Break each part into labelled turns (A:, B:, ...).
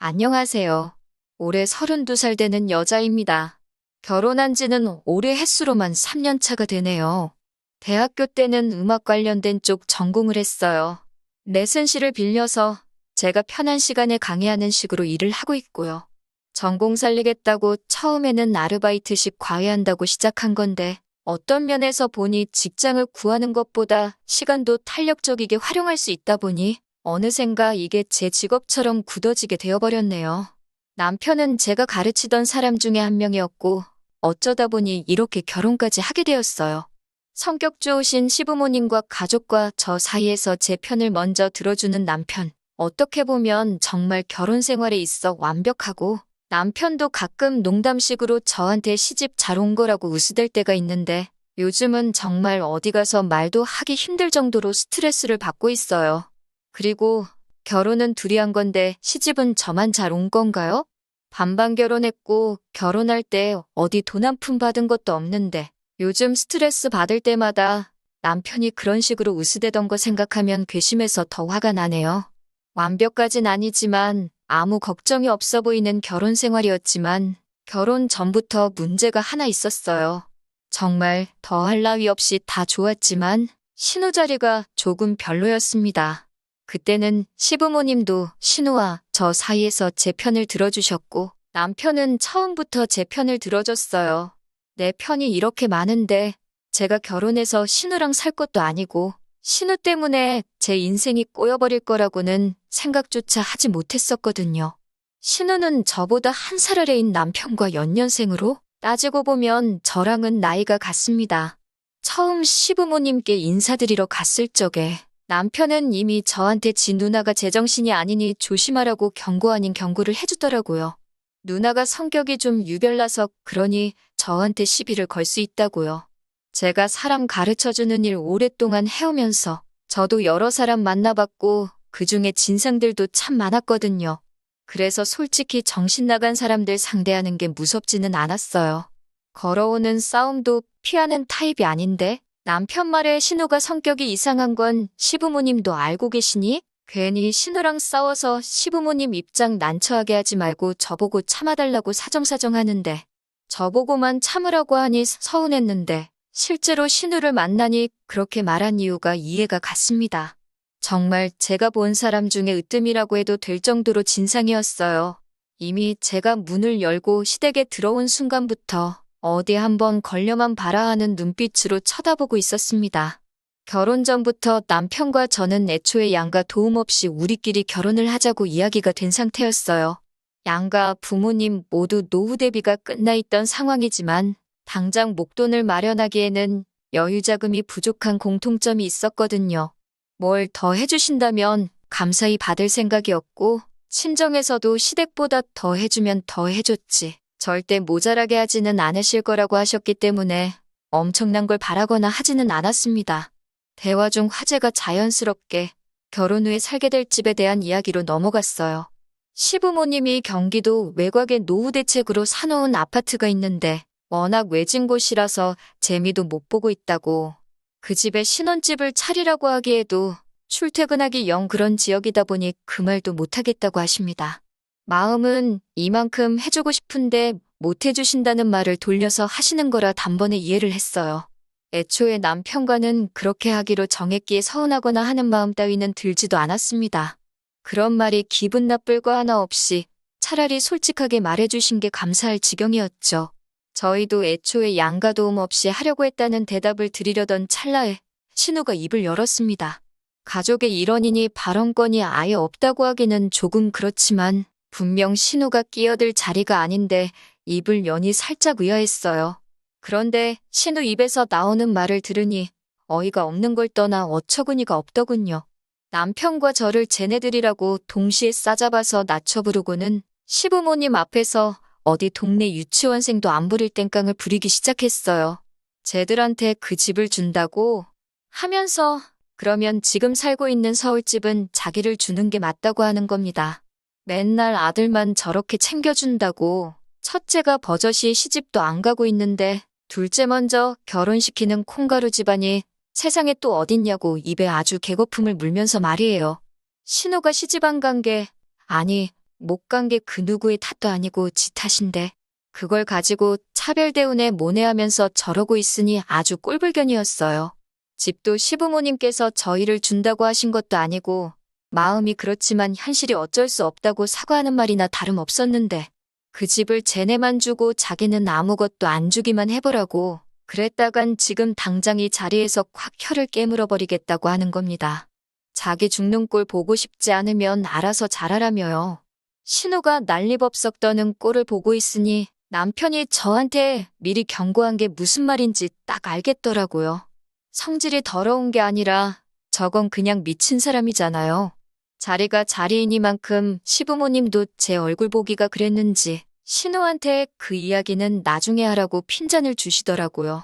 A: 안녕하세요. 올해 32살 되는 여자입니다. 결혼한 지는 올해 횟수로만 3년 차가 되네요. 대학교 때는 음악 관련된 쪽 전공을 했어요. 레슨실을 빌려서 제가 편한 시간에 강의하는 식으로 일을 하고 있고요. 전공 살리겠다고 처음에는 아르바이트식 과외한다고 시작한 건데 어떤 면에서 보니 직장을 구하는 것보다 시간도 탄력적이게 활용할 수 있다 보니 어느샌가 이게 제 직업처럼 굳어지게 되어버렸네요. 남편은 제가 가르치던 사람 중에 한 명이었고 어쩌다 보니 이렇게 결혼까지 하게 되었어요. 성격 좋으신 시부모님과 가족과 저 사이에서 제 편을 먼저 들어주는 남편. 어떻게 보면 정말 결혼 생활에 있어 완벽하고 남편도 가끔 농담식으로 저한테 시집 잘 온 거라고 우스댈 때가 있는데 요즘은 정말 어디 가서 말도 하기 힘들 정도로 스트레스를 받고 있어요. 그리고 결혼은 둘이 한 건데 시집은 저만 잘 온 건가요? 반반 결혼했고 결혼할 때 어디 돈 한 푼 받은 것도 없는데 요즘 스트레스 받을 때마다 남편이 그런 식으로 우스대던 거 생각하면 괘씸해서 더 화가 나네요. 완벽까진 아니지만 아무 걱정이 없어 보이는 결혼 생활이었지만 결혼 전부터 문제가 하나 있었어요. 정말 더할 나위 없이 다 좋았지만 신우 자리가 조금 별로였습니다. 그때는 시부모님도 신우와 저 사이에서 제 편을 들어주셨고 남편은 처음부터 제 편을 들어줬어요. 내 편이 이렇게 많은데 제가 결혼해서 신우랑 살 것도 아니고 신우 때문에 제 인생이 꼬여버릴 거라고는 생각조차 하지 못했었거든요. 신우는 저보다 한 살 아래인 남편과 연년생으로 따지고 보면 저랑은 나이가 같습니다. 처음 시부모님께 인사드리러 갔을 적에 남편은 이미 저한테 지 누나가 제정신이 아니니 조심하라고 경고 아닌 경고를 해주더라고요. 누나가 성격이 좀 유별나서 그러니 저한테 시비를 걸 수 있다고요. 제가 사람 가르쳐주는 일 오랫동안 해오면서 저도 여러 사람 만나봤고 그중에 진상들도 참 많았거든요. 그래서 솔직히 정신 나간 사람들 상대하는 게 무섭지는 않았어요. 걸어오는 싸움도 피하는 타입이 아닌데 남편 말에 신우가 성격이 이상한 건 시부모님도 알고 계시니? 괜히 신우랑 싸워서 시부모님 입장 난처하게 하지 말고 저보고 참아달라고 사정사정 하는데 저보고만 참으라고 하니 서운했는데 실제로 신우를 만나니 그렇게 말한 이유가 이해가 갔습니다. 정말 제가 본 사람 중에 으뜸이라고 해도 될 정도로 진상이었어요. 이미 제가 문을 열고 시댁에 들어온 순간부터 어디 한번 걸려만 봐라 하는 눈빛으로 쳐다보고 있었습니다. 결혼 전부터 남편과 저는 애초에 양가 도움 없이 우리끼리 결혼을 하자고 이야기가 된 상태였어요. 양가 부모님 모두 노후 대비가 끝나 있던 상황이지만 당장 목돈을 마련하기에는 여유 자금이 부족한 공통점이 있었거든요. 뭘 더 해주신다면 감사히 받을 생각이었고 친정에서도 시댁보다 더 해주면 더 해줬지. 절대 모자라게 하지는 않으실 거라고 하셨기 때문에 엄청난 걸 바라거나 하지는 않았습니다. 대화 중 화제가 자연스럽게 결혼 후에 살게 될 집에 대한 이야기로 넘어갔어요. 시부모님이 경기도 외곽에 노후 대책으로 사놓은 아파트가 있는데 워낙 외진 곳이라서 재미도 못 보고 있다고 그 집에 신혼집을 차리라고 하기에도 출퇴근하기 영 그런 지역이다 보니 그 말도 못하겠다고 하십니다. 마음은 이만큼 해주고 싶은데 못 해주신다는 말을 돌려서 하시는 거라 단번에 이해를 했어요. 애초에 남편과는 그렇게 하기로 정했기에 서운하거나 하는 마음 따위는 들지도 않았습니다. 그런 말이 기분 나쁠 거 하나 없이 차라리 솔직하게 말해주신 게 감사할 지경이었죠. 저희도 애초에 양가 도움 없이 하려고 했다는 대답을 드리려던 찰나에 신우가 입을 열었습니다. 가족의 일원이니 발언권이 아예 없다고 하기는 조금 그렇지만 분명 신우가 끼어들 자리가 아닌데 입을 여니 살짝 의아했어요. 그런데 신우 입에서 나오는 말을 들으니 어이가 없는 걸 떠나 어처구니가 없더군요. 남편과 저를 쟤네들이라고 동시에 싸잡아서 낮춰 부르고는 시부모님 앞에서 어디 동네 유치원생도 안 부릴 땡깡을 부리기 시작했어요. 쟤들한테 그 집을 준다고 하면서 그러면 지금 살고 있는 서울집은 자기를 주는 게 맞다고 하는 겁니다. 맨날 아들만 저렇게 챙겨준다고 첫째가 버젓이 시집도 안 가고 있는데 둘째 먼저 결혼시키는 콩가루 집안이 세상에 또 어딨냐고 입에 아주 개거품을 물면서 말이에요. 신우가 시집 안 간 게 아니 못 간 게 그 누구의 탓도 아니고 지 탓인데 그걸 가지고 차별대우네 모내하면서 저러고 있으니 아주 꼴불견이었어요. 집도 시부모님께서 저희를 준다고 하신 것도 아니고 마음이 그렇지만 현실이 어쩔 수 없다고 사과하는 말이나 다름없었는데 그 집을 쟤네만 주고 자기는 아무것도 안 주기만 해보라고 그랬다간 지금 당장 이 자리에서 콱 혀를 깨물어버리겠다고 하는 겁니다. 자기 죽는 꼴 보고 싶지 않으면 알아서 잘하라며요. 신우가 난리법석 떠는 꼴을 보고 있으니 남편이 저한테 미리 경고한 게 무슨 말인지 딱 알겠더라고요. 성질이 더러운 게 아니라 저건 그냥 미친 사람이잖아요. 자리가 자리이니만큼 시부모님도 제 얼굴 보기가 그랬는지 신우한테 그 이야기는 나중에 하라고 핀잔을 주시더라고요.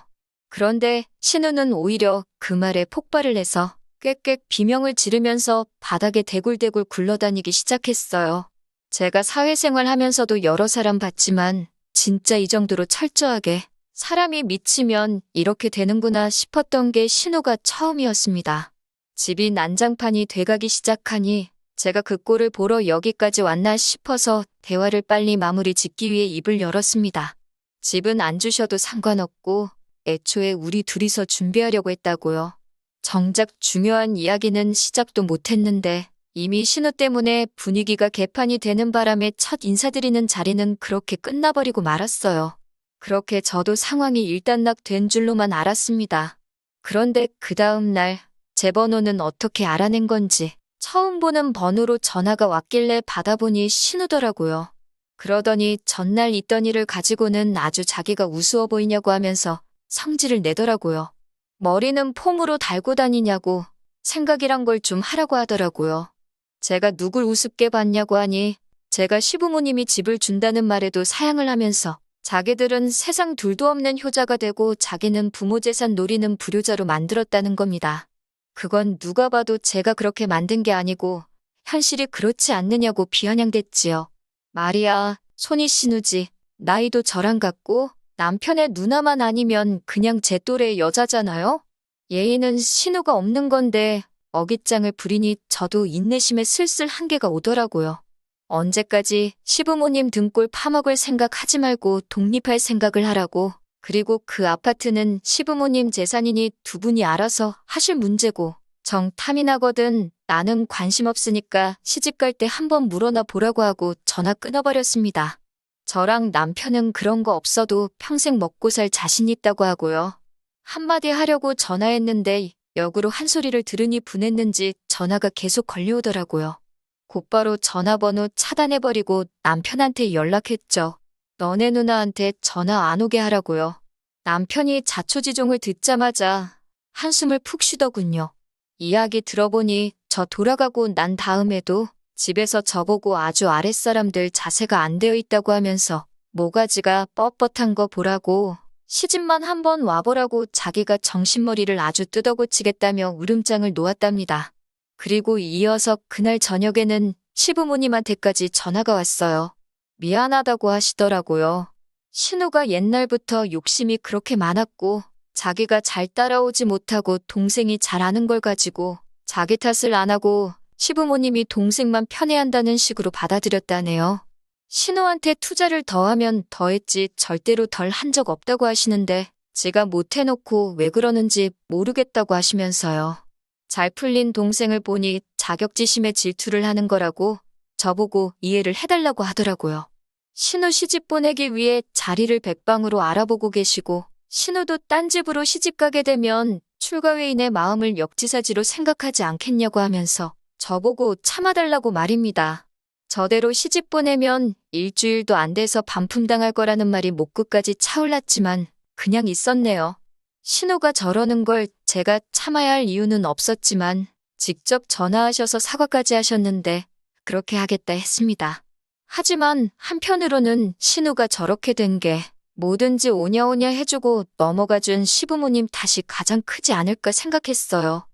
A: 그런데 신우는 오히려 그 말에 폭발을 해서 꽥꽥 비명을 지르면서 바닥에 대굴대굴 굴러다니기 시작했어요. 제가 사회생활 하면서도 여러 사람 봤지만 진짜 이 정도로 철저하게 사람이 미치면 이렇게 되는구나 싶었던 게 신우가 처음이었습니다. 집이 난장판이 돼가기 시작하니 제가 그 꼴을 보러 여기까지 왔나 싶어서 대화를 빨리 마무리 짓기 위해 입을 열었습니다. 집은 안 주셔도 상관없고 애초에 우리 둘이서 준비하려고 했다고요. 정작 중요한 이야기는 시작도 못했는데 이미 신우 때문에 분위기가 개판이 되는 바람에 첫 인사드리는 자리는 그렇게 끝나버리고 말았어요. 그렇게 저도 상황이 일단락된 줄로만 알았습니다. 그런데 그 다음 날 제 번호는 어떻게 알아낸 건지 처음 보는 번호로 전화가 왔길래 받아보니 신우더라고요. 그러더니 전날 있던 일을 가지고는 아주 자기가 우스워 보이냐고 하면서 성질을 내더라고요. 머리는 폼으로 달고 다니냐고 생각이란 걸 좀 하라고 하더라고요. 제가 누굴 우습게 봤냐고 하니 제가 시부모님이 집을 준다는 말에도 사양을 하면서 자기들은 세상 둘도 없는 효자가 되고 자기는 부모 재산 노리는 불효자로 만들었다는 겁니다. 그건 누가 봐도 제가 그렇게 만든 게 아니고 현실이 그렇지 않느냐고 비아냥댔지요. 말이야, 손이 신우지. 나이도 저랑 같고 남편의 누나만 아니면 그냥 제 또래의 여자잖아요? 예의는 신우가 없는 건데 어깃장을 부리니 저도 인내심에 슬슬 한계가 오더라고요. 언제까지 시부모님 등골 파먹을 생각하지 말고 독립할 생각을 하라고. 그리고 그 아파트는 시부모님 재산이니 두 분이 알아서 하실 문제고 정 탐이 나거든 나는 관심 없으니까 시집갈 때 한번 물어나 보라고 하고 전화 끊어버렸습니다. 저랑 남편은 그런 거 없어도 평생 먹고 살 자신 있다고 하고요. 한마디 하려고 전화했는데 역으로 한 소리를 들으니 분했는지 전화가 계속 걸려오더라고요. 곧바로 전화번호 차단해버리고 남편한테 연락했죠. 너네 누나한테 전화 안 오게 하라고요. 남편이 자초지종을 듣자마자 한숨을 푹 쉬더군요. 이야기 들어보니 저 돌아가고 난 다음에도 집에서 저보고 아주 아랫사람들 자세가 안 되어 있다고 하면서 모가지가 뻣뻣한 거 보라고 시집만 한번 와보라고 자기가 정신머리를 아주 뜯어고치겠다며 울음장을 놓았답니다. 그리고 이어서 그날 저녁에는 시부모님한테까지 전화가 왔어요. 미안하다고 하시더라고요. 신우가 옛날부터 욕심이 그렇게 많았고 자기가 잘 따라오지 못하고 동생이 잘 아는 걸 가지고 자기 탓을 안 하고 시부모님이 동생만 편애한다는 식으로 받아들였다네요. 신우한테 투자를 더하면 더했지 절대로 덜 한 적 없다고 하시는데 지가 못해놓고 왜 그러는지 모르겠다고 하시면서요. 잘 풀린 동생을 보니 자격지심에 질투를 하는 거라고 저보고 이해를 해달라고 하더라고요. 신우 시집 보내기 위해 자리를 백방으로 알아보고 계시고 신우도 딴 집으로 시집 가게 되면 출가회인의 마음을 역지사지로 생각하지 않겠냐고 하면서 저보고 참아달라고 말입니다. 저대로 시집 보내면 일주일도 안 돼서 반품당할 거라는 말이 목끝까지 차올랐지만 그냥 있었네요. 신우가 저러는 걸 제가 참아야 할 이유는 없었지만 직접 전화하셔서 사과까지 하셨는데 그렇게 하겠다 했습니다. 하지만 한편으로는 신우가 저렇게 된 게 뭐든지 오냐오냐 해주고 넘어가준 시부모님 탓이 가장 크지 않을까 생각했어요.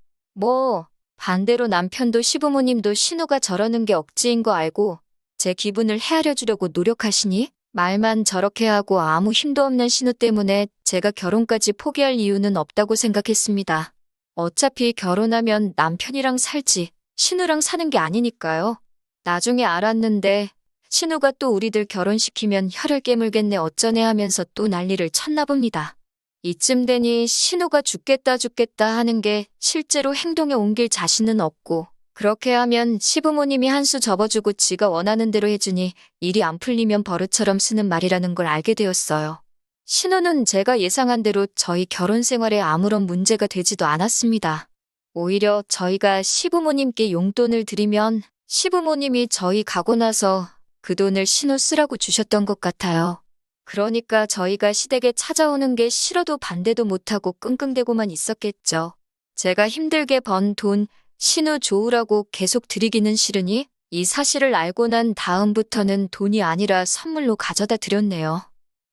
A: 반대로 남편도 시부모님도 신우가 저러는 게 억지인 거 알고 제 기분을 헤아려 주려고 노력하시니 말만 저렇게 하고 아무 힘도 없는 신우 때문에 제가 결혼까지 포기할 이유는 없다고 생각했습니다. 어차피 결혼하면 남편이랑 살지 신우랑 사는 게 아니니까요. 나중에 알았는데 신우가 또 우리들 결혼시키면 혀를 깨물겠네 어쩌네 하면서 또 난리를 쳤나 봅니다. 이쯤 되니 신우가 죽겠다 하는 게 실제로 행동에 옮길 자신은 없고 그렇게 하면 시부모님이 한 수 접어주고 지가 원하는 대로 해주니 일이 안 풀리면 버릇처럼 쓰는 말이라는 걸 알게 되었어요. 신우는 제가 예상한 대로 저희 결혼 생활에 아무런 문제가 되지도 않았습니다. 오히려 저희가 시부모님께 용돈을 드리면 시부모님이 저희 가고 나서 그 돈을 신우 쓰라고 주셨던 것 같아요. 그러니까 저희가 시댁에 찾아오는 게 싫어도 반대도 못하고 끙끙대고만 있었겠죠. 제가 힘들게 번 돈 신우 좋으라고 계속 드리기는 싫으니 이 사실을 알고 난 다음부터는 돈이 아니라 선물로 가져다 드렸네요.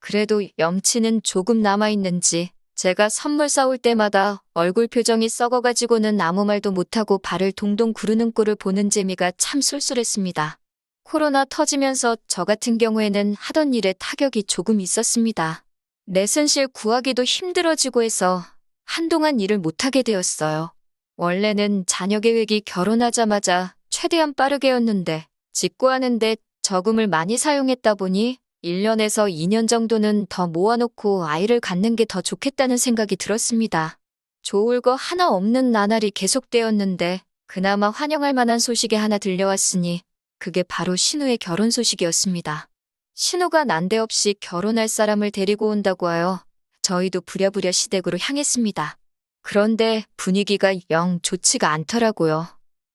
A: 그래도 염치는 조금 남아있는지 제가 선물 싸올 때마다 얼굴 표정이 썩어가지고는 아무 말도 못하고 발을 동동 구르는 꼴을 보는 재미가 참 쏠쏠했습니다. 코로나 터지면서 저 같은 경우에는 하던 일에 타격이 조금 있었습니다. 레슨실 구하기도 힘들어지고 해서 한동안 일을 못하게 되었어요. 원래는 자녀 계획이 결혼하자마자 최대한 빠르게였는데 직구하는데 저금을 많이 사용했다 보니 1년에서 2년 정도는 더 모아놓고 아이를 갖는 게 더 좋겠다는 생각이 들었습니다. 좋을 거 하나 없는 나날이 계속되었는데 그나마 환영할 만한 소식이 하나 들려왔으니 그게 바로 신우의 결혼 소식이었습니다. 신우가 난데없이 결혼할 사람을 데리고 온다고 하여 저희도 부랴부랴 시댁으로 향했습니다. 그런데 분위기가 영 좋지가 않더라고요.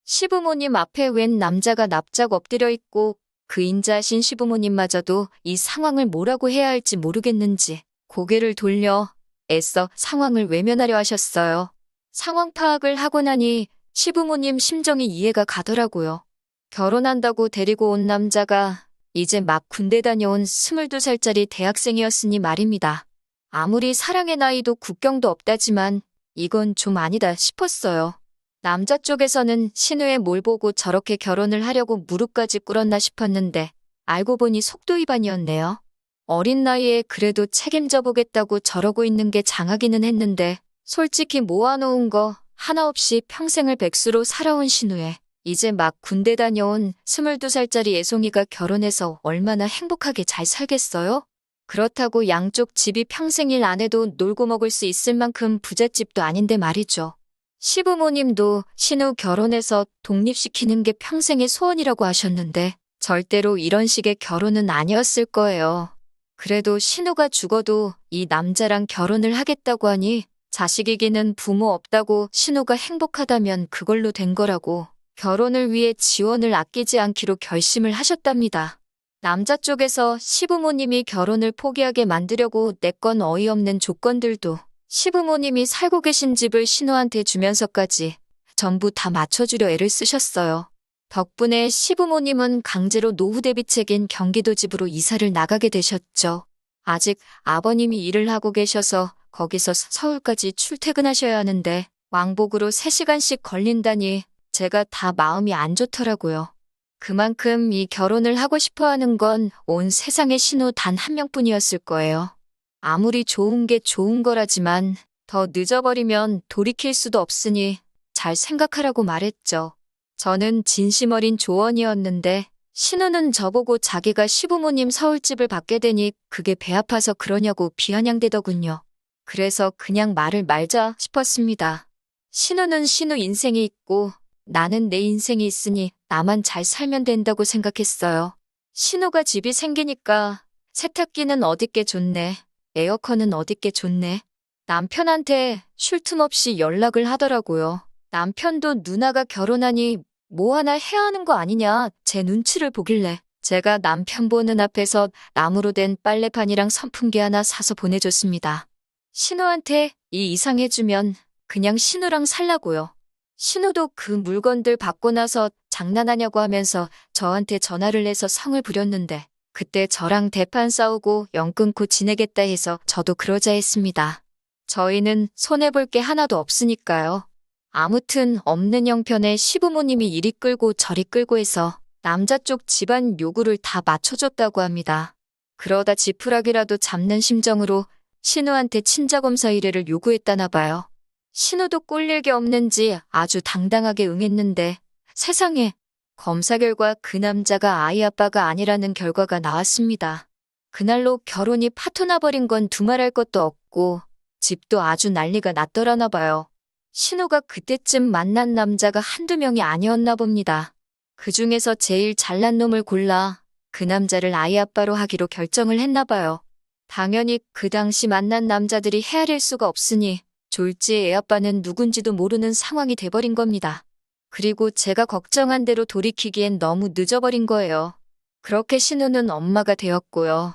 A: 시부모님 앞에 웬 남자가 납작 엎드려 있고 그 인자하신 시부모님마저도 이 상황을 뭐라고 해야 할지 모르겠는지 고개를 돌려 애써 상황을 외면하려 하셨어요. 상황 파악을 하고 나니 시부모님 심정이 이해가 가더라고요. 결혼한다고 데리고 온 남자가 이제 막 군대 다녀온 22살짜리 대학생이었으니 말입니다. 아무리 사랑의 나이도 국경도 없다지만 이건 좀 아니다 싶었어요. 남자 쪽에서는 신우의 뭘 보고 저렇게 결혼을 하려고 무릎까지 꿇었나 싶었는데 알고 보니 속도 위반이었네요. 어린 나이에 그래도 책임져 보겠다고 저러고 있는 게 장하기는 했는데 솔직히 모아놓은 거 하나 없이 평생을 백수로 살아온 신우에 이제 막 군대 다녀온 22살짜리 애송이가 결혼해서 얼마나 행복하게 잘 살겠어요? 그렇다고 양쪽 집이 평생 일 안 해도 놀고 먹을 수 있을 만큼 부잣집도 아닌데 말이죠. 시부모님도 신우 결혼해서 독립시키는 게 평생의 소원이라고 하셨는데 절대로 이런 식의 결혼은 아니었을 거예요. 그래도 신우가 죽어도 이 남자랑 결혼을 하겠다고 하니 자식이기는 부모 없다고 신우가 행복하다면 그걸로 된 거라고 결혼을 위해 지원을 아끼지 않기로 결심을 하셨답니다. 남자 쪽에서 시부모님이 결혼을 포기하게 만들려고 내건 어이없는 조건들도 시부모님이 살고 계신 집을 신우한테 주면서까지 전부 다 맞춰주려 애를 쓰셨어요. 덕분에 시부모님은 강제로 노후 대비책인 경기도 집으로 이사를 나가게 되셨죠. 아직 아버님이 일을 하고 계셔서 거기서 서울까지 출퇴근하셔야 하는데 왕복으로 3시간씩 걸린다니 제가 다 마음이 안 좋더라고요. 그만큼 이 결혼을 하고 싶어 하는 건 온 세상의 신우 단 한 명뿐이었을 거예요. 아무리 좋은 게 좋은 거라지만 더 늦어버리면 돌이킬 수도 없으니 잘 생각하라고 말했죠. 저는 진심 어린 조언이었는데 신우는 저보고 자기가 시부모님 서울집을 받게 되니 그게 배 아파서 그러냐고 비아냥대더군요. 그래서 그냥 말을 말자 싶었습니다. 신우는 신우 인생이 있고 나는 내 인생이 있으니 나만 잘 살면 된다고 생각했어요. 신우가 집이 생기니까 세탁기는 어딨게 좋네. 에어컨은 어딨게 좋네. 남편한테 쉴 틈 없이 연락을 하더라고요. 남편도 누나가 결혼하니 뭐 하나 해야 하는 거 아니냐 제 눈치를 보길래 제가 남편 보는 앞에서 나무로 된 빨래판이랑 선풍기 하나 사서 보내줬습니다. 신우한테 이 이상 해주면 그냥 신우랑 살라고요. 신우도 그 물건들 받고 나서 장난하냐고 하면서 저한테 전화를 해서 성을 부렸는데 그때 저랑 대판 싸우고 연 끊고 지내겠다 해서 저도 그러자 했습니다. 저희는 손해볼 게 하나도 없으니까요. 아무튼 없는 형편에 시부모님이 이리 끌고 저리 끌고 해서 남자 쪽 집안 요구를 다 맞춰줬다고 합니다. 그러다 지푸라기라도 잡는 심정으로 신우한테 친자검사 의뢰를 요구했다나 봐요. 신우도 꼴릴 게 없는지 아주 당당하게 응했는데 세상에 검사 결과 그 남자가 아이 아빠가 아니라는 결과가 나왔습니다. 그날로 결혼이 파토나버린 건 두말할 것도 없고 집도 아주 난리가 났더라나 봐요. 신우가 그때쯤 만난 남자가 한두 명이 아니었나 봅니다. 그 중에서 제일 잘난 놈을 골라 그 남자를 아이 아빠로 하기로 결정을 했나 봐요. 당연히 그 당시 만난 남자들이 헤아릴 수가 없으니 졸지의 애아빠는 누군지도 모르는 상황이 돼버린 겁니다. 그리고 제가 걱정한 대로 돌이키기엔 너무 늦어버린 거예요. 그렇게 신우는 엄마가 되었고요.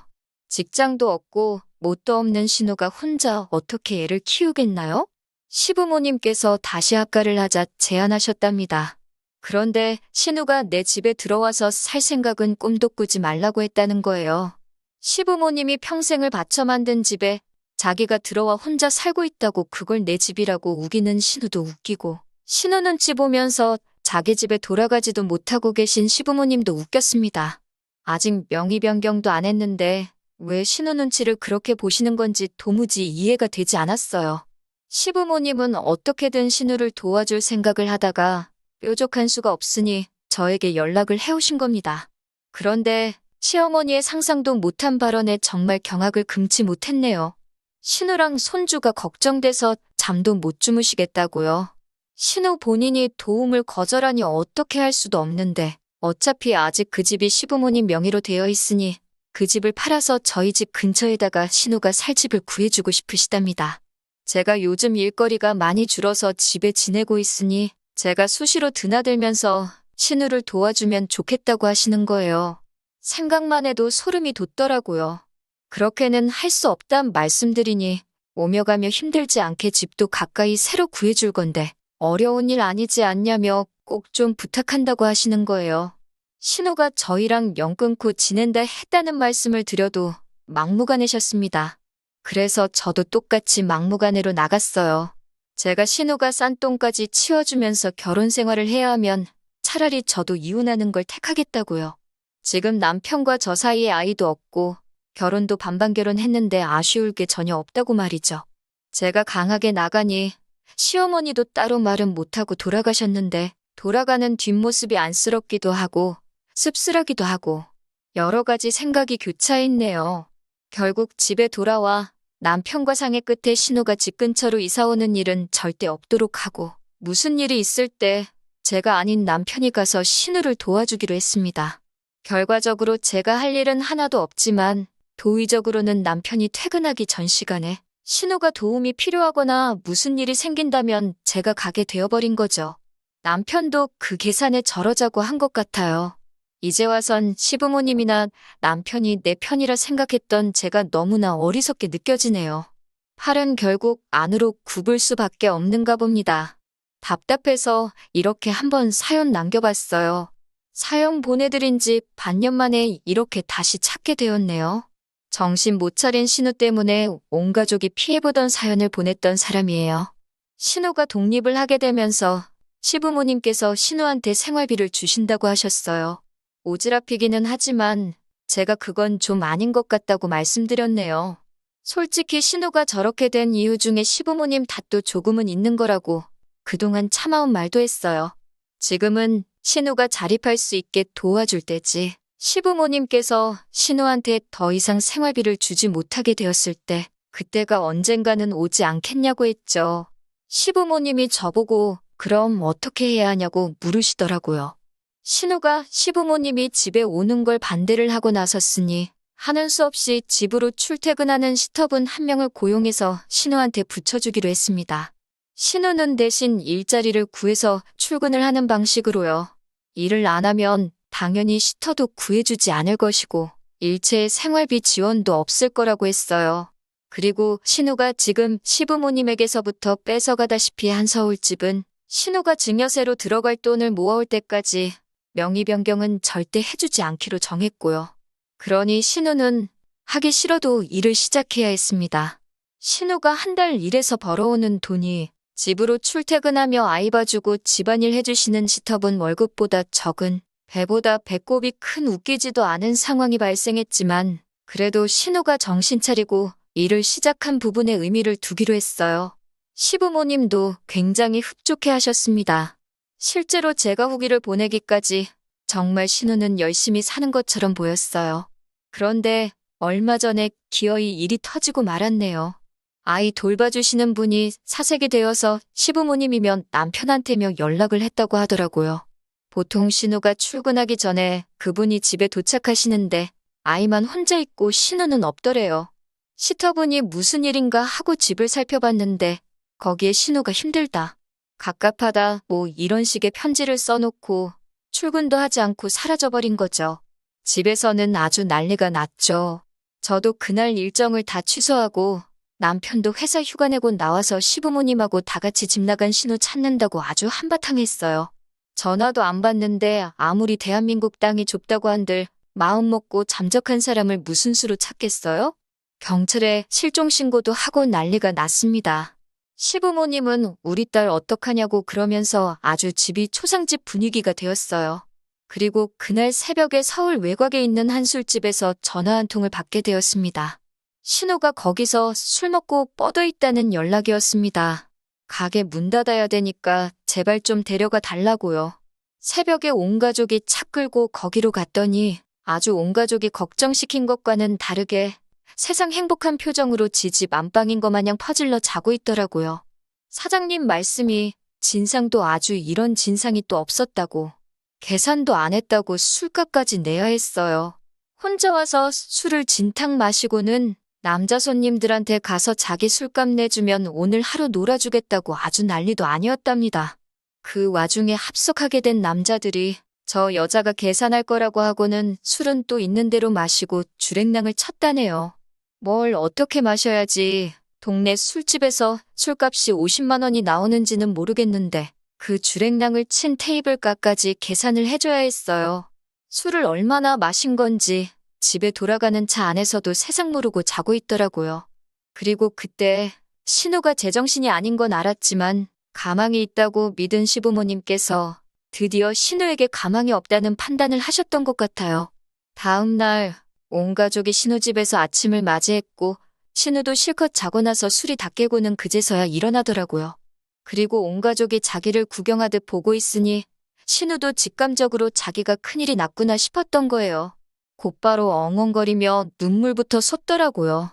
A: 직장도 없고 뭣도 없는 신우가 혼자 어떻게 애를 키우겠나요? 시부모님께서 다시 합가를 하자 제안하셨답니다. 그런데 신우가 내 집에 들어와서 살 생각은 꿈도 꾸지 말라고 했다는 거예요. 시부모님이 평생을 바쳐 만든 집에 자기가 들어와 혼자 살고 있다고 그걸 내 집이라고 우기는 신우도 웃기고, 신우 눈치 보면서 자기 집에 돌아가지도 못하고 계신 시부모님도 웃겼습니다. 아직 명의 변경도 안 했는데 왜 신우 눈치를 그렇게 보시는 건지 도무지 이해가 되지 않았어요. 시부모님은 어떻게든 신우를 도와줄 생각을 하다가 뾰족한 수가 없으니 저에게 연락을 해오신 겁니다. 그런데 시어머니의 상상도 못한 발언에 정말 경악을 금치 못했네요. 신우랑 손주가 걱정돼서 잠도 못 주무시겠다고요. 신우 본인이 도움을 거절하니 어떻게 할 수도 없는데 어차피 아직 그 집이 시부모님 명의로 되어 있으니 그 집을 팔아서 저희 집 근처에다가 신우가 살 집을 구해주고 싶으시답니다. 제가 요즘 일거리가 많이 줄어서 집에 지내고 있으니 제가 수시로 드나들면서 신우를 도와주면 좋겠다고 하시는 거예요. 생각만 해도 소름이 돋더라고요. 그렇게는 할 수 없단 말씀드리니 오며 가며 힘들지 않게 집도 가까이 새로 구해줄 건데 어려운 일 아니지 않냐며 꼭 좀 부탁한다고 하시는 거예요. 신우가 저희랑 연 끊고 지낸다 했다는 말씀을 드려도 막무가내셨습니다. 그래서 저도 똑같이 막무가내로 나갔어요. 제가 신우가 싼 똥까지 치워주면서 결혼 생활을 해야 하면 차라리 저도 이혼하는 걸 택하겠다고요. 지금 남편과 저 사이에 아이도 없고 결혼도 반반 결혼했는데 아쉬울 게 전혀 없다고 말이죠. 제가 강하게 나가니 시어머니도 따로 말은 못하고 돌아가셨는데 돌아가는 뒷모습이 안쓰럽기도 하고 씁쓸하기도 하고 여러 가지 생각이 교차했네요. 결국 집에 돌아와 남편과 상의 끝에 신우가 집 근처로 이사 오는 일은 절대 없도록 하고 무슨 일이 있을 때 제가 아닌 남편이 가서 신우를 도와주기로 했습니다. 결과적으로 제가 할 일은 하나도 없지만 도의적으로는 남편이 퇴근하기 전 시간에 신우가 도움이 필요하거나 무슨 일이 생긴다면 제가 가게 되어버린 거죠. 남편도 그 계산에 저러자고 한 것 같아요. 이제 와선 시부모님이나 남편이 내 편이라 생각했던 제가 너무나 어리석게 느껴지네요. 팔은 결국 안으로 굽을 수밖에 없는가 봅니다. 답답해서 이렇게 한번 사연 남겨봤어요. 사연 보내드린 지 반년 만에 이렇게 다시 찾게 되었네요. 정신 못 차린 신우 때문에 온 가족이 피해보던 사연을 보냈던 사람이에요. 신우가 독립을 하게 되면서 시부모님께서 신우한테 생활비를 주신다고 하셨어요. 오지랖이기는 하지만 제가 그건 좀 아닌 것 같다고 말씀드렸네요. 솔직히 신우가 저렇게 된 이유 중에 시부모님 탓도 조금은 있는 거라고 그동안 참아온 말도 했어요. 지금은 신우가 자립할 수 있게 도와줄 때지. 시부모님께서 신우한테 더 이상 생활비를 주지 못하게 되었을 때 그때가 언젠가는 오지 않겠냐고 했죠. 시부모님이 저보고 그럼 어떻게 해야 하냐고 물으시더라고요. 신우가 시부모님이 집에 오는 걸 반대를 하고 나섰으니 하는 수 없이 집으로 출퇴근하는 시터분 한 명을 고용해서 신우한테 붙여주기로 했습니다. 신우는 대신 일자리를 구해서 출근을 하는 방식으로요. 일을 안 하면 당연히 시터도 구해주지 않을 것이고 일체의 생활비 지원도 없을 거라고 했어요. 그리고 신우가 지금 시부모님에게서부터 뺏어가다시피 한 서울집은 신우가 증여세로 들어갈 돈을 모아올 때까지 명의 변경은 절대 해주지 않기로 정했고요. 그러니 신우는 하기 싫어도 일을 시작해야 했습니다. 신우가 한 달 일해서 벌어오는 돈이 집으로 출퇴근하며 아이 봐주고 집안일 해주시는 시터분 월급보다 적은 배보다 배꼽이 큰 웃기지도 않은 상황이 발생했지만 그래도 신우가 정신 차리고 일을 시작한 부분에 의미를 두기로 했어요. 시부모님도 굉장히 흡족해 하셨습니다. 실제로 제가 후기를 보내기까지 정말 신우는 열심히 사는 것처럼 보였어요. 그런데 얼마 전에 기어이 일이 터지고 말았네요. 아이 돌봐주시는 분이 사색이 되어서 시부모님이면 남편한테며 연락을 했다고 하더라고요. 보통 신우가 출근하기 전에 그분이 집에 도착하시는데 아이만 혼자 있고 신우는 없더래요. 시터분이 무슨 일인가 하고 집을 살펴봤는데 거기에 신우가 힘들다, 갑갑하다 뭐 이런 식의 편지를 써놓고 출근도 하지 않고 사라져버린 거죠. 집에서는 아주 난리가 났죠. 저도 그날 일정을 다 취소하고 남편도 회사 휴가 내고 나와서 시부모님하고 다 같이 집 나간 신우 찾는다고 아주 한바탕 했어요. 전화도 안 받는데 아무리 대한민국 땅이 좁다고 한들 마음 먹고 잠적한 사람을 무슨 수로 찾겠어요? 경찰에 실종 신고도 하고 난리가 났습니다. 시부모님은 우리 딸 어떡하냐고 그러면서 아주 집이 초상집 분위기가 되었어요. 그리고 그날 새벽에 서울 외곽에 있는 한 술집에서 전화 한 통을 받게 되었습니다. 신우가 거기서 술 먹고 뻗어 있다는 연락이었습니다. 가게 문 닫아야 되니까 제발 좀 데려가 달라고요. 새벽에 온 가족이 차 끌고 거기로 갔더니 아주 온 가족이 걱정시킨 것과는 다르게 세상 행복한 표정으로 지집 안방인 것 마냥 퍼질러 자고 있더라고요. 사장님 말씀이 진상도 아주 이런 진상이 또 없었다고, 계산도 안 했다고 술값까지 내야 했어요. 혼자 와서 술을 진탕 마시고는 남자 손님들한테 가서 자기 술값 내주면 오늘 하루 놀아주겠다고 아주 난리도 아니었답니다. 그 와중에 합석하게 된 남자들이 저 여자가 계산할 거라고 하고는 술은 또 있는 대로 마시고 주랭랑을 쳤다네요. 뭘 어떻게 마셔야지 동네 술집에서 술값이 50만 원이 나오는지는 모르겠는데 그 주랭랑을 친 테이블값까지 계산을 해줘야 했어요. 술을 얼마나 마신 건지 집에 돌아가는 차 안에서도 세상 모르고 자고 있더라고요. 그리고 그때 신우가 제정신이 아닌 건 알았지만 가망이 있다고 믿은 시부모님께서 드디어 신우에게 가망이 없다는 판단을 하셨던 것 같아요. 다음 날 온 가족이 신우 집에서 아침을 맞이했고 신우도 실컷 자고 나서 술이 다 깨고는 그제서야 일어나더라고요. 그리고 온 가족이 자기를 구경하듯 보고 있으니 신우도 직감적으로 자기가 큰일이 났구나 싶었던 거예요. 곧바로 엉엉거리며 눈물부터 솟더라고요.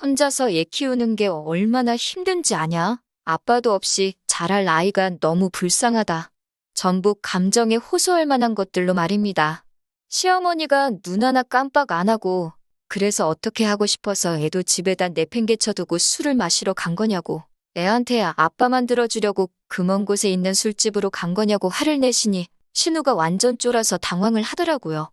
A: 혼자서 애 키우는 게 얼마나 힘든지 아냐? 아빠도 없이 자랄 아이가 너무 불쌍하다. 전부 감정에 호소할 만한 것들로 말입니다. 시어머니가 눈 하나 깜빡 안 하고 그래서 어떻게 하고 싶어서 애도 집에다 내팽개쳐두고 술을 마시러 간 거냐고, 애한테 아빠만 들어주려고 그 먼 곳에 있는 술집으로 간 거냐고 화를 내시니 신우가 완전 쫄아서 당황을 하더라고요.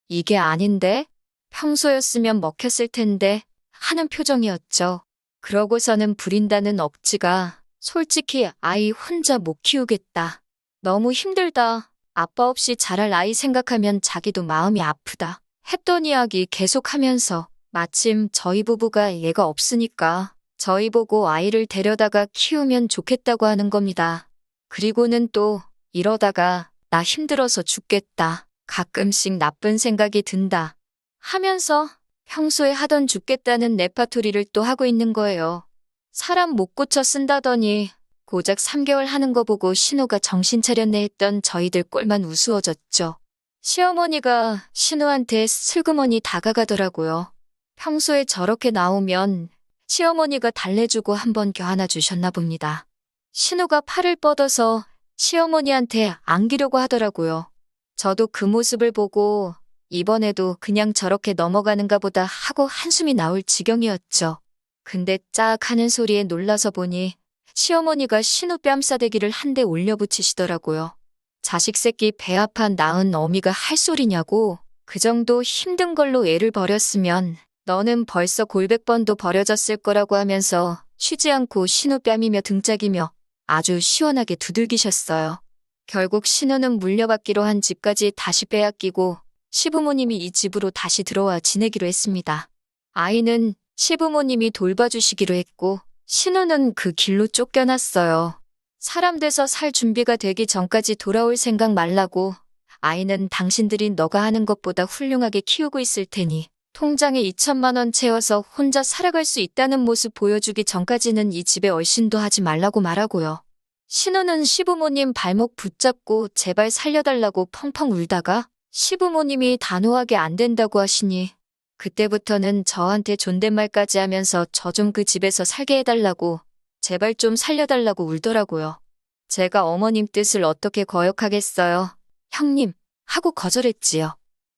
A: 이게 아닌데? 평소였으면 먹혔을 텐데 하는 표정이었죠. 그러고서는 부린다는 억지가 솔직히 아이 혼자 못 키우겠다, 너무 힘들다, 아빠 없이 자랄 아이 생각하면 자기도 마음이 아프다 했던 이야기 계속하면서 마침 저희 부부가 애가 없으니까 저희 보고 아이를 데려다가 키우면 좋겠다고 하는 겁니다. 그리고는 또 이러다가 나 힘들어서 죽겠다, 가끔씩 나쁜 생각이 든다 하면서 평소에 하던 죽겠다는 레파토리를 또 하고 있는 거예요. 사람 못 고쳐 쓴다더니 고작 3개월 하는 거 보고 신우가 정신 차렸네 했던 저희들 꼴만 우스워졌죠. 시어머니가 신우한테 슬그머니 다가가더라고요. 평소에 저렇게 나오면 시어머니가 달래주고 한번 껴안아 주셨나 봅니다. 신우가 팔을 뻗어서 시어머니한테 안기려고 하더라고요. 저도 그 모습을 보고 이번에도 그냥 저렇게 넘어가는가 보다 하고 한숨이 나올 지경이었죠. 근데 짝 하는 소리에 놀라서 보니 시어머니가 신우 뺨싸대기를 한 대 올려붙이시더라고요. 자식 새끼 배 아파 낳은 어미가 할 소리냐고, 그 정도 힘든 걸로 애를 버렸으면 너는 벌써 골백 번도 버려졌을 거라고 하면서 쉬지 않고 신우 뺨이며 등짝이며 아주 시원하게 두들기셨어요. 결국 신우는 물려받기로 한 집까지 다시 빼앗기고 시부모님이 이 집으로 다시 들어와 지내기로 했습니다. 아이는 시부모님이 돌봐주시기로 했고 신우는 그 길로 쫓겨났어요. 사람 돼서 살 준비가 되기 전까지 돌아올 생각 말라고, 아이는 당신들이 너가 하는 것보다 훌륭하게 키우고 있을 테니 통장에 2천만 원 채워서 혼자 살아갈 수 있다는 모습 보여주기 전까지는 이 집에 얼씬도 하지 말라고 말하고요. 신우는 시부모님 발목 붙잡고 제발 살려달라고 펑펑 울다가 시부모님이 단호하게 안 된다고 하시니 그때부터는 저한테 존댓말까지 하면서 저 좀 그 집에서 살게 해달라고 제발 좀 살려달라고 울더라고요. 제가 어머님 뜻을 어떻게 거역하겠어요. 형님 하고 거절했지요.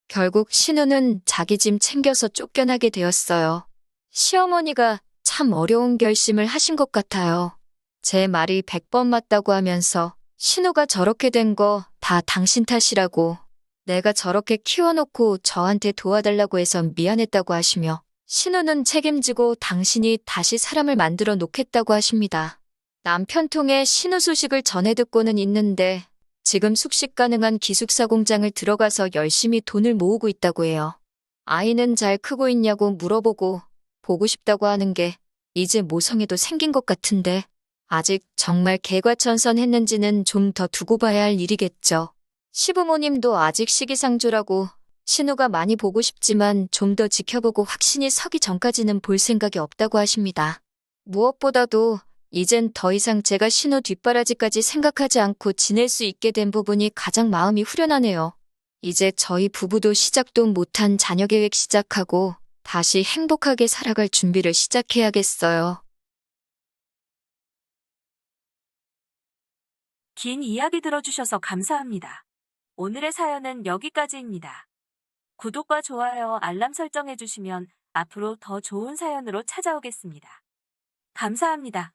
A: 결국 신우는 자기 짐 챙겨서 쫓겨나게 되었어요. 시어머니가 참 어려운 결심을 하신 것 같아요. 제 말이 100번 맞다고 하면서 신우가 저렇게 된 거 다 당신 탓이라고 내가 저렇게 키워놓고 저한테 도와달라고 해서 미안했다고 하시며 신우는 책임지고 당신이 다시 사람을 만들어 놓겠다고 하십니다. 남편 통해 신우 소식을 전해 듣고는 있는데 지금 숙식 가능한 기숙사 공장을 들어가서 열심히 돈을 모으고 있다고 해요. 아이는 잘 크고 있냐고 물어보고 보고 싶다고 하는 게 이제 모성애도 생긴 것 같은데 아직 정말 개과천선했는지는 좀 더 두고 봐야 할 일이겠죠. 시부모님도 아직 시기상조라고 신우가 많이 보고 싶지만 좀 더 지켜보고 확신이 서기 전까지는 볼 생각이 없다고 하십니다. 무엇보다도 이젠 더 이상 제가 신우 뒷바라지까지 생각하지 않고 지낼 수 있게 된 부분이 가장 마음이 후련하네요. 이제 저희 부부도 시작도 못한 자녀 계획 시작하고 다시 행복하게 살아갈 준비를 시작해야겠어요.
B: 긴 이야기 들어주셔서 감사합니다. 오늘의 사연은 여기까지입니다. 구독과 좋아요, 알람 설정해주시면 앞으로 더 좋은 사연으로 찾아오겠습니다. 감사합니다.